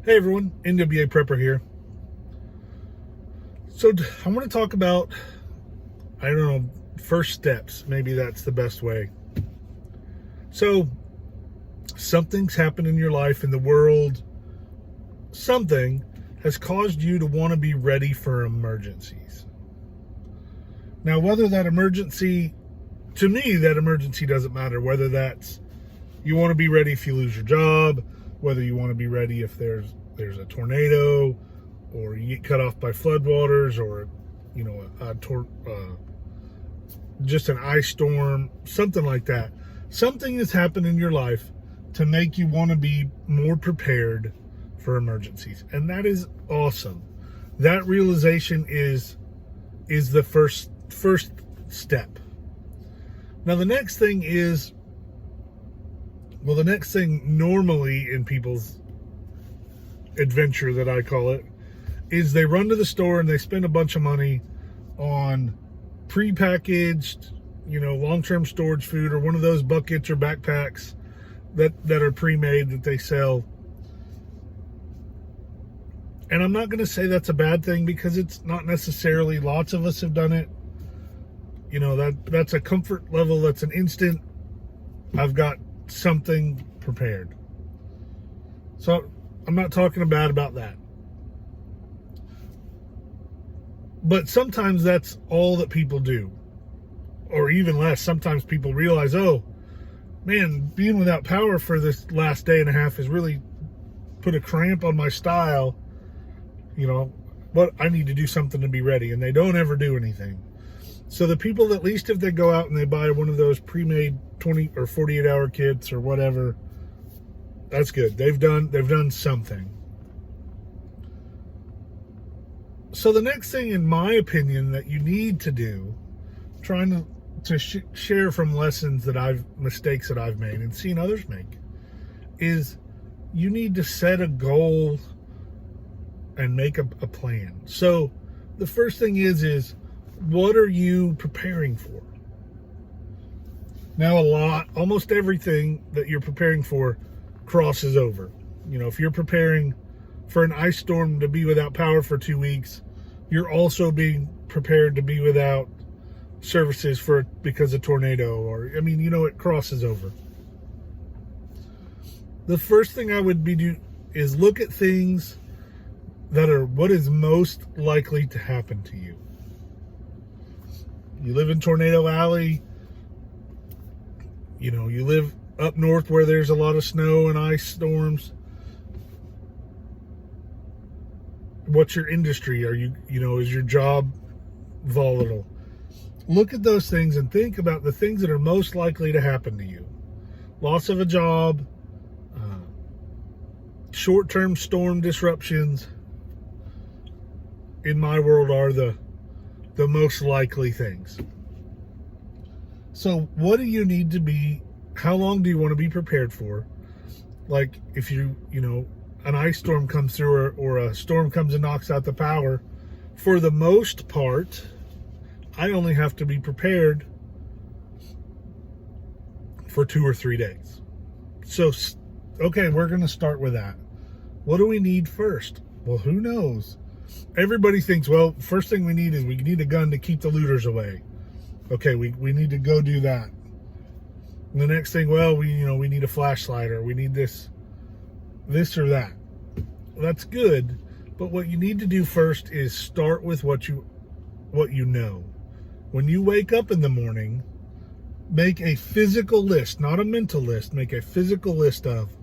Hey everyone, NWA Prepper here. So I want to talk about, first steps. Maybe that's the best way. So something's happened in your life, in the world. Something has caused you to want to be ready for emergencies. Now, whether that emergency, to me, that emergency doesn't matter. Whether that's you want to be ready if you lose your job, whether you want to be ready if there's a tornado, or you get cut off by floodwaters, or just an ice storm, something like that. Something has happened in your life to make you want to be more prepared for emergencies, and that is awesome. That realization is the first step. Now the next thing is, the next thing normally in people's adventure, that I call it, is they run to the store and they spend a bunch of money on prepackaged, long-term storage food, or one of those buckets or backpacks that are pre-made that they sell. And I'm not going to say that's a bad thing, because it's not necessarily. Lots of us have done it. That's a comfort level. That's an instant, I've got something prepared. So I'm not talking bad about that. But sometimes that's all that people do. Or even less. Sometimes people realize, oh, man, being without power for this last day and a half has really put a cramp on my style. But I need to do something to be ready. And they don't ever do anything. So the people, at least if they go out and they buy one of those pre-made 20 or 48 hour kits or whatever, that's good. They've done something. So the next thing, in my opinion, that you need to do, trying to share from lessons mistakes that I've made and seen others make, is you need to set a goal and make a plan. So the first thing is what are you preparing for? Now, almost everything that you're preparing for crosses over. If you're preparing for an ice storm to be without power for 2 weeks, you're also being prepared to be without services because of tornado, or it crosses over. The first thing I would do is look at things that are what is most likely to happen to you. You live in Tornado Alley. You live up north where there's a lot of snow and ice storms. What's your industry? Is your job volatile? Look at those things and think about the things that are most likely to happen to you. Loss of a job, short-term storm disruptions, in my world, are the most likely things. So what do you need to be, how long do you want to be prepared for? Like if an ice storm comes through, or a storm comes and knocks out the power, for the most part, I only have to be prepared for 2 or 3 days. So, okay, we're going to start with that. What do we need first? Well, who knows? Everybody thinks, well, first thing we need a gun to keep the looters away. Okay, we need to go do that. And the next thing, well, we need a flashlight, or we need this or that. Well, that's good, but what you need to do first is start with what you know. When you wake up in the morning, make a physical list, not a mental list. Make a physical list of,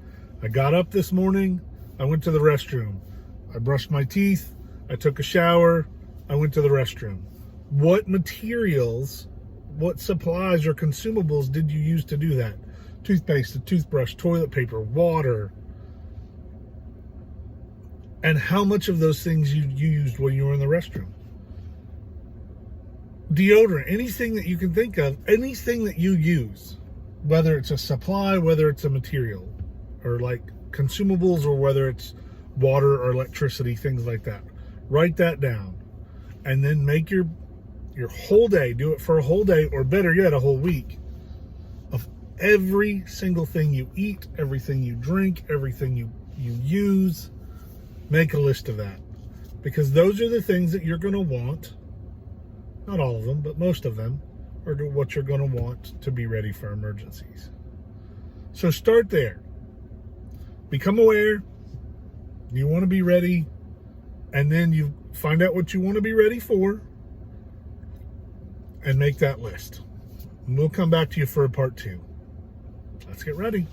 I got up this morning, I went to the restroom, I brushed my teeth, I took a shower, I went to the restroom. What materials, what supplies or consumables did you use to do that? Toothpaste, a toothbrush, toilet paper, water. And how much of those things you used when you were in the restroom? Deodorant, anything that you can think of, anything that you use, whether it's a supply, whether it's a material, or like consumables, or whether it's water or electricity, things like that. Write that down, and then make your whole day, do it for a whole day, or better yet, a whole week, of every single thing you eat, everything you drink, everything you use, Make a list of that, because those are the things that you're going to want. Not all of them, but most of them are what you're going to want to be ready for emergencies. So start there. Become aware. You want to be ready, and then you find out what you want to be ready for and make that list. And we'll come back to you for a part 2. Let's get ready.